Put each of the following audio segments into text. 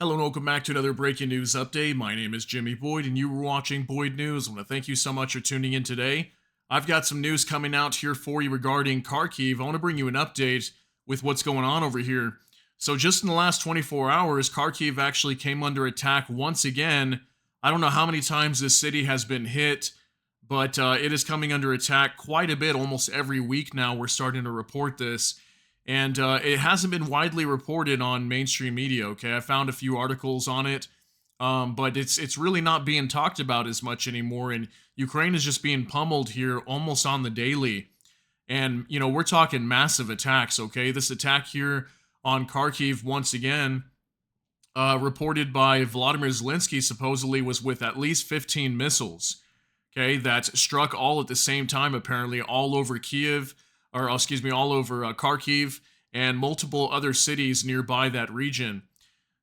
Hello and welcome back to another breaking news update. My name is Jimmy Boyd and you were watching Boyd News. I want to thank you so much for tuning in today. I've got some news coming out here for you regarding Kharkiv. I want to bring you an update with what's going on over here. So just in the last 24 hours, Kharkiv actually came under attack once again. I don't know how many times this city has been hit, but it is coming under attack quite a bit almost every week now. We're starting to report this. And it hasn't been widely reported on mainstream media. Okay, I found a few articles on it, but it's really not being talked about as much anymore. And Ukraine is just being pummeled here almost on the daily. And we're talking massive attacks. Okay, this attack here on Kharkiv once again, reported by Vladimir Zelensky, supposedly was with at least 15 missiles. Okay, that struck all at the same time, apparently all over Kiev or excuse me, all over Kharkiv and multiple other cities nearby that region.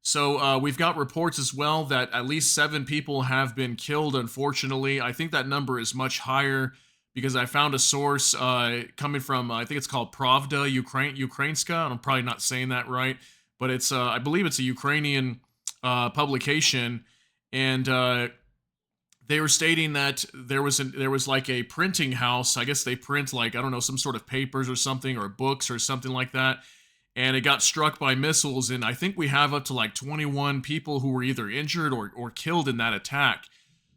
So we've got reports as well that at least 7 people have been killed, unfortunately. I think that number is much higher because I found a source coming from, I think it's called Pravda Ukrainska. I'm probably not saying that right, but it's, I believe it's a Ukrainian publication. And they were stating that there was like a printing house. I guess they print like, I don't know, some sort of papers or something, or books or something like that. And it got struck by missiles. And I think we have up to like 21 people who were either injured or killed in that attack.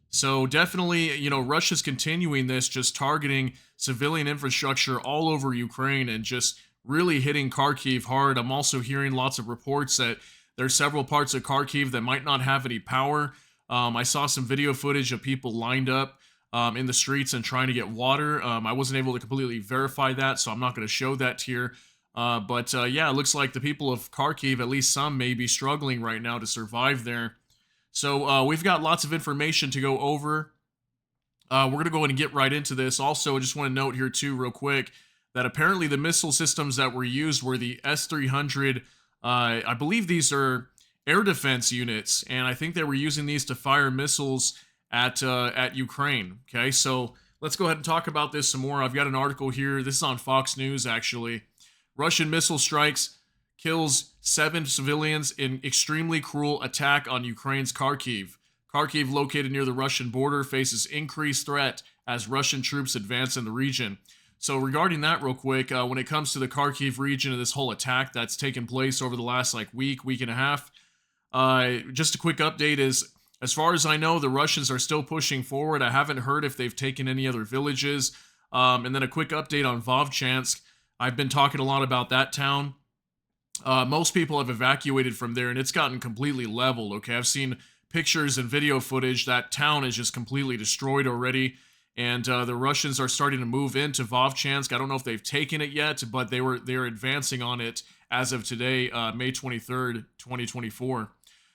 So definitely, Russia's continuing this, just targeting civilian infrastructure all over Ukraine and just really hitting Kharkiv hard. I'm also hearing lots of reports that there's several parts of Kharkiv that might not have any power. I saw some video footage of people lined up in the streets and trying to get water. I wasn't able to completely verify that, so I'm not going to show that here. But yeah, it looks like the people of Kharkiv, at least some, may be struggling right now to survive there. So we've got lots of information to go over. We're going to go ahead and get right into this. Also, I just want to note here too, real quick, that apparently the missile systems that were used were the S-300. I believe these are air defense units, and I think they were using these to fire missiles at Ukraine. Okay, so let's go ahead and talk about this some more. I've got an article here. This is on Fox News, actually. Russian missile strikes kills 7 civilians in extremely cruel attack on Ukraine's Kharkiv. Kharkiv, located near the Russian border, faces increased threat as Russian troops advance in the region. So regarding that real quick, when it comes to the Kharkiv region and this whole attack that's taken place over the last week and a half, just a quick update is, as far as I know, the Russians are still pushing forward. I haven't heard if they've taken any other villages. And then a quick update on Vovchansk. I've been talking a lot about that town. Most people have evacuated from there, and it's gotten completely leveled, okay? I've seen pictures and video footage. That town is just completely destroyed already, and the Russians are starting to move into Vovchansk. I don't know if they've taken it yet, but they're advancing on it as of today, May 23rd, 2024.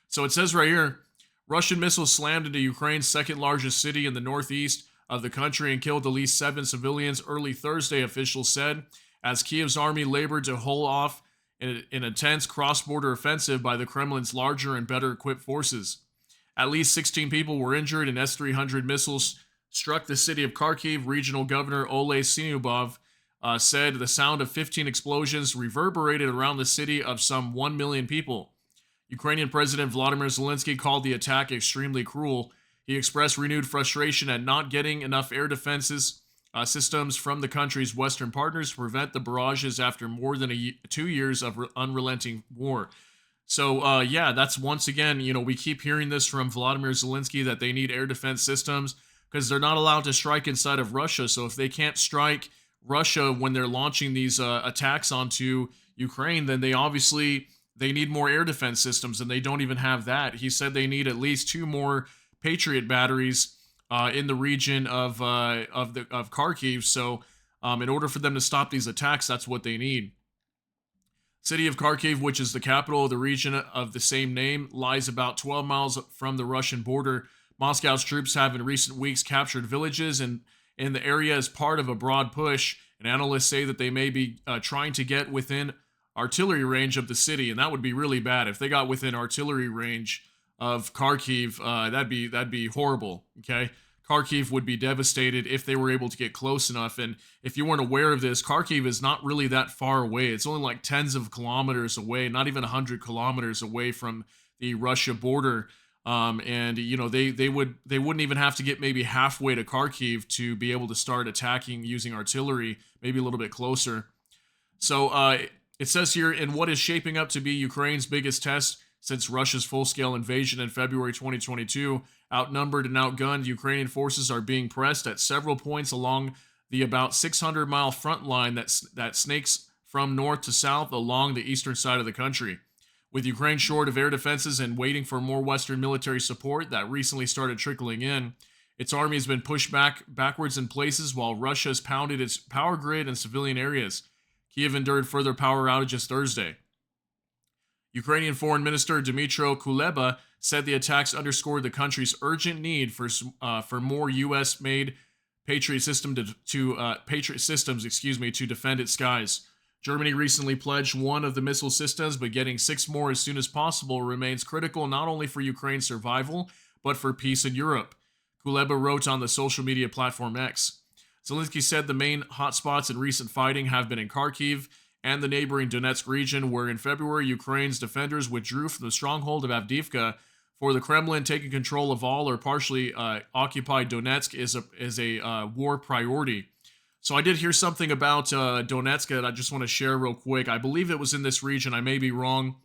So it says right here, Russian missiles slammed into Ukraine's second largest city in the northeast of the country and killed at least 7 civilians early Thursday, officials said, as Kiev's army labored to hold off an intense cross-border offensive by the Kremlin's larger and better equipped forces. At least 16 people were injured, and S-300 missiles struck the city of Kharkiv. Regional Governor Ole Sinubov said the sound of 15 explosions reverberated around the city of some 1 million people. Ukrainian President Vladimir Zelensky called the attack extremely cruel. He expressed renewed frustration at not getting enough air defenses systems from the country's Western partners to prevent the barrages after more than 2 years of unrelenting war. So, yeah, that's once again, we keep hearing this from Vladimir Zelensky that they need air defense systems because they're not allowed to strike inside of Russia. So if they can't strike Russia when they're launching these attacks onto Ukraine, then they need more air defense systems, and they don't even have that. He said they need at least 2 more Patriot batteries in the region of Kharkiv. So, in order for them to stop these attacks, that's what they need. City of Kharkiv, which is the capital of the region of the same name, lies about 12 miles from the Russian border. Moscow's troops have in recent weeks captured villages in the area as part of a broad push, and analysts say that they may be trying to get within artillery range of the city, and that would be really bad if they got within artillery range of Kharkiv. That'd be horrible. Okay, Kharkiv would be devastated if they were able to get close enough. And if you weren't aware of this, Kharkiv is not really that far away. It's only like tens of kilometers away, not even 100 kilometers away from the Russia border. And they wouldn't even have to get maybe halfway to Kharkiv to be able to start attacking using artillery, maybe a little bit closer. So it says here, in what is shaping up to be Ukraine's biggest test since Russia's full-scale invasion in February 2022, outnumbered and outgunned, Ukrainian forces are being pressed at several points along the about 600-mile front line that snakes from north to south along the eastern side of the country. With Ukraine short of air defenses and waiting for more Western military support that recently started trickling in, its army has been pushed backwards in places while Russia has pounded its power grid and civilian areas. Kiev endured further power outages Thursday. Ukrainian Foreign Minister Dmytro Kuleba said the attacks underscored the country's urgent need for more U.S.-made Patriot systems to defend its skies. Germany recently pledged one of the missile systems, but getting 6 more as soon as possible remains critical not only for Ukraine's survival, but for peace in Europe. Kuleba wrote on the social media platform X. Zelensky said the main hotspots in recent fighting have been in Kharkiv and the neighboring Donetsk region, where in February Ukraine's defenders withdrew from the stronghold of Avdiivka. For the Kremlin, taking control of all or partially occupied Donetsk is a war priority. So I did hear something about Donetsk that I just want to share real quick. I believe it was in this region. I may be wrong.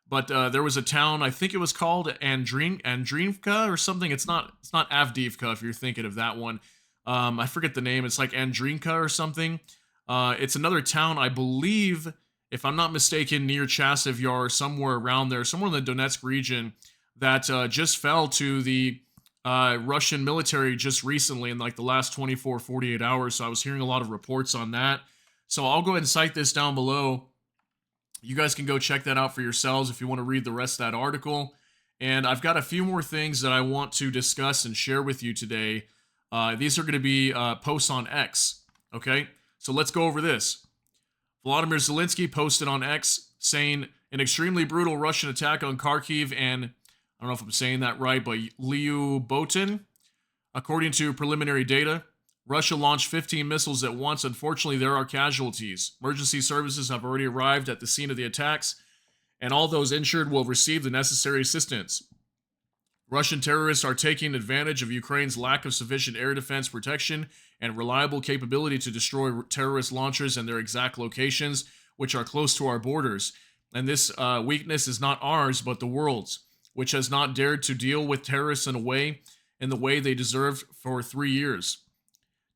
But there was a town, I think it was called Andriivka or something. It's not Avdiivka if you're thinking of that one. I forget the name. It's like Andrinka or something. It's another town, I believe, if I'm not mistaken, near Chasiv Yar, somewhere around there, somewhere in the Donetsk region, that just fell to the Russian military just recently in like the last 24, 48 hours. So I was hearing a lot of reports on that. So I'll go ahead and cite this down below. You guys can go check that out for yourselves if you want to read the rest of that article. And I've got a few more things that I want to discuss and share with you today. These are going to be posts on X. Okay, so let's go over this. Volodymyr Zelensky posted on X saying an extremely brutal Russian attack on Kharkiv and I don't know if I'm saying that right, but Lyubotin. According to preliminary data, Russia launched 15 missiles at once. Unfortunately, there are casualties. Emergency services have already arrived at the scene of the attacks, and all those injured will receive the necessary assistance. Russian terrorists are taking advantage of Ukraine's lack of sufficient air defense protection and reliable capability to destroy terrorist launchers and their exact locations, which are close to our borders. And this weakness is not ours, but the world's, which has not dared to deal with terrorists in the way they deserved for 3 years.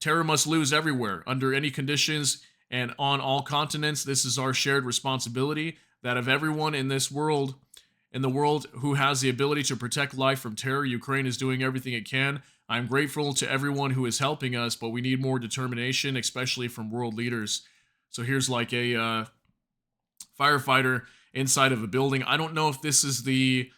Terror must lose everywhere, under any conditions, and on all continents. This is our shared responsibility, that of everyone in the world who has the ability to protect life from terror. Ukraine is doing everything it can. I'm grateful to everyone who is helping us, but we need more determination, especially from world leaders. So here's like a firefighter inside of a building. I don't know if this is the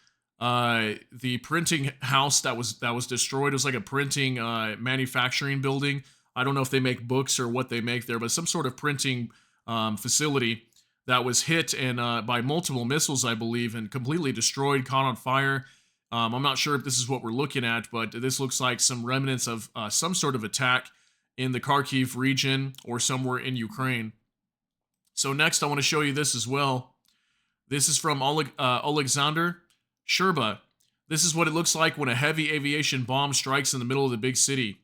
printing house that was destroyed. It was like a printing manufacturing building. I don't know if they make books or what they make there, but some sort of printing facility that was hit and by multiple missiles, I believe, and completely destroyed, caught on fire. I'm not sure if this is what we're looking at, but this looks like some remnants of some sort of attack in the Kharkiv region or somewhere in Ukraine. So next, I want to show you this as well. This is from Alexander Sherba. This is what it looks like when a heavy aviation bomb strikes in the middle of the big city.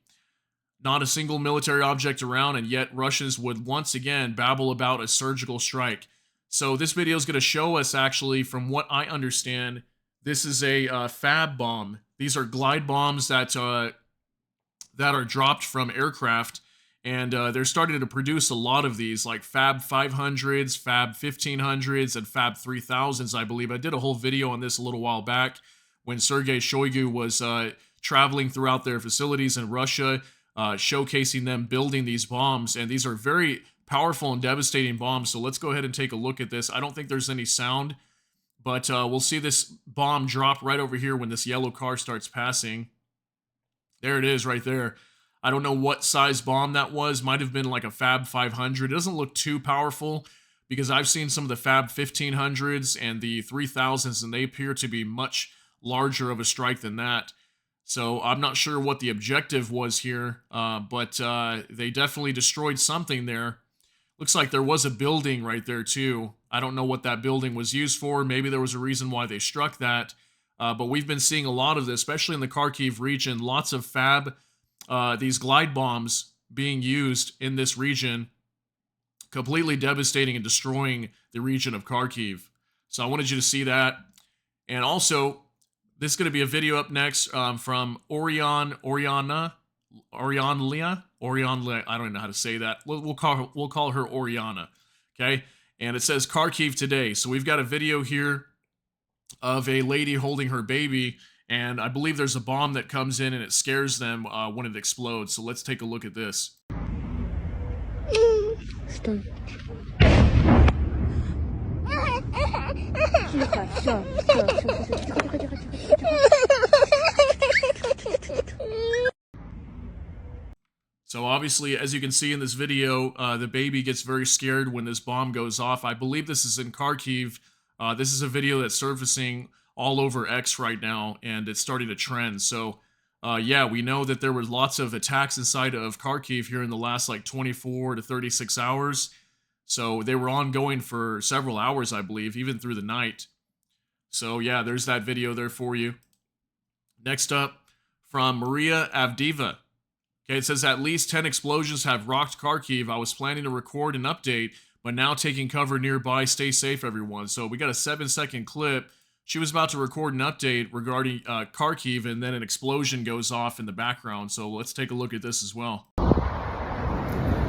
Not a single military object around, and yet Russians would once again babble about a surgical strike. So this video is going to show us, actually, from what I understand, this is a fab bomb. These are glide bombs that are dropped from aircraft, and they're starting to produce a lot of these, like Fab 500s, Fab 1500s, and Fab 3000s, I believe. I did a whole video on this a little while back when Sergei Shoigu was traveling throughout their facilities in Russia, showcasing them building these bombs. And these are very powerful and devastating bombs. So let's go ahead and take a look at this. I don't think there's any sound, but we'll see this bomb drop right over here when this yellow car starts passing. There it is right there. I don't know what size bomb that was. Might have been like a Fab 500. It doesn't look too powerful because I've seen some of the Fab 1500s and the 3000s, and they appear to be much larger of a strike than that. So I'm not sure what the objective was here, but they definitely destroyed something there. Looks like there was a building right there too. I don't know what that building was used for. Maybe there was a reason why they struck that. But we've been seeing a lot of this, especially in the Kharkiv region. Lots of these glide bombs being used in this region, completely devastating and destroying the region of Kharkiv. So I wanted you to see that. And also, this is going to be a video up next from Oriana. I don't know how to say that. We'll call her Oriana. Okay, and it says Kharkiv today. So we've got a video here of a lady holding her baby, and I believe there's a bomb that comes in and it scares them when it explodes. So let's take a look at this. Стой. So obviously, as you can see in this video, the baby gets very scared when this bomb goes off. I believe this is in Kharkiv. This is a video that's surfacing all over X right now, and it's starting to trend. So yeah, we know that there were lots of attacks inside of Kharkiv here in the last like 24 to 36 hours. So they were ongoing for several hours, I believe, even through the night. So yeah, there's that video there for you. Next up, from Maria Avdiva. Okay, it says at least 10 explosions have rocked Kharkiv. I was planning to record an update, but now taking cover nearby. Stay safe, everyone. So we got a 7-second clip. She was about to record an update regarding Kharkiv, and then an explosion goes off in the background. So let's take a look at this as well.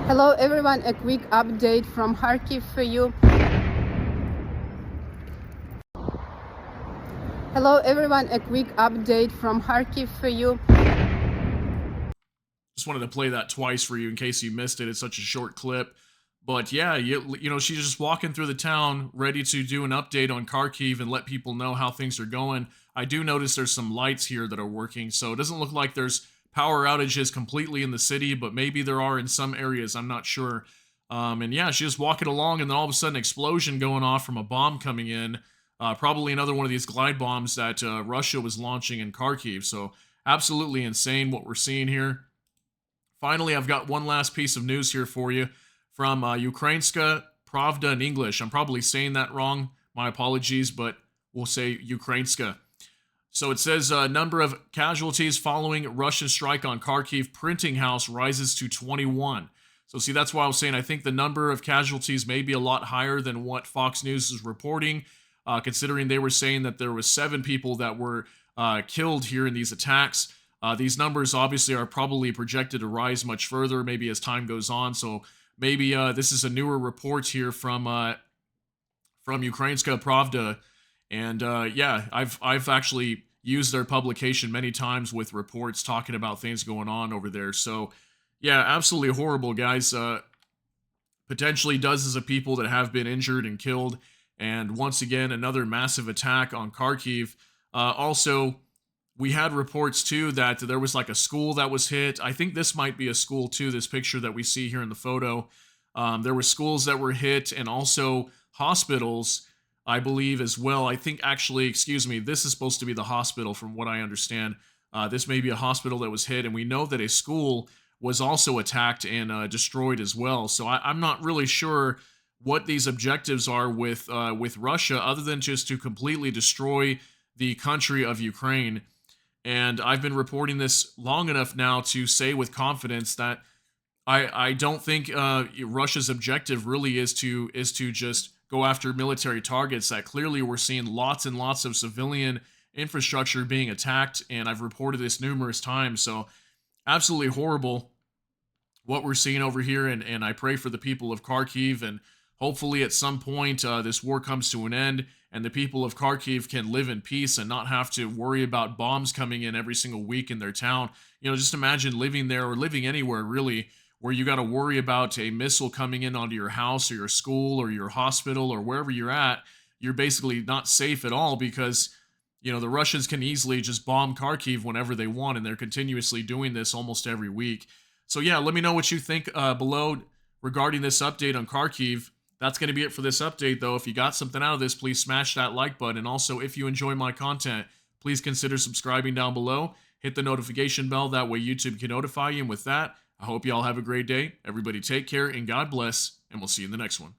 Hello everyone, a quick update from Kharkiv for you. Hello everyone, a quick update from Kharkiv for you. Just wanted to play that twice for you in case you missed it. It's such a short clip. But yeah, you know, she's just walking through the town ready to do an update on Kharkiv and let people know how things are going. I do notice there's some lights here that are working, so it doesn't look like there's power outages completely in the city, but maybe there are in some areas. I'm not sure. And yeah, she's just walking along, and then all of a sudden, explosion going off from a bomb coming in. Probably another one of these glide bombs that Russia was launching in Kharkiv. So absolutely insane what we're seeing here. Finally, I've got one last piece of news here for you from Ukrainska Pravda in English. I'm probably saying that wrong. My apologies, but we'll say Ukrainska. So it says number of casualties following Russian strike on Kharkiv printing house rises to 21. So see, that's why I was saying I think the number of casualties may be a lot higher than what Fox News is reporting, considering they were saying that there was 7 people that were killed here in these attacks. These numbers obviously are probably projected to rise much further, maybe as time goes on. So maybe this is a newer report here from Ukrainska Pravda, and yeah, I've actually used their publication many times with reports talking about things going on over there. So yeah, absolutely horrible, guys. Potentially dozens of people that have been injured and killed, and once again another massive attack on Kharkiv. Also, we had reports too that there was like a school that was hit. I think this might be a school too, this picture that we see here in the photo. There were schools that were hit, and also hospitals, I believe, as well. I think actually, excuse me, this is supposed to be the hospital from what I understand. This may be a hospital that was hit, and we know that a school was also attacked and destroyed as well. So I'm not really sure what these objectives are with Russia, other than just to completely destroy the country of Ukraine. And I've been reporting this long enough now to say with confidence that I don't think Russia's objective really is to just go after military targets. That clearly we're seeing lots and lots of civilian infrastructure being attacked, and I've reported this numerous times. So absolutely horrible what we're seeing over here, and I pray for the people of Kharkiv, and hopefully at some point this war comes to an end, and the people of Kharkiv can live in peace and not have to worry about bombs coming in every single week in their town. You know, just imagine living there, or living anywhere really, where you got to worry about a missile coming in onto your house or your school or your hospital or wherever you're at. You're basically not safe at all, because, you know, the Russians can easily just bomb Kharkiv whenever they want, and they're continuously doing this almost every week. So yeah, let me know what you think below regarding this update on Kharkiv. That's going to be it for this update, though. If you got something out of this, please smash that like button. And also, if you enjoy my content, please consider subscribing down below. Hit the notification bell. That way YouTube can notify you. And with that, I hope you all have a great day. Everybody take care and God bless. And we'll see you in the next one.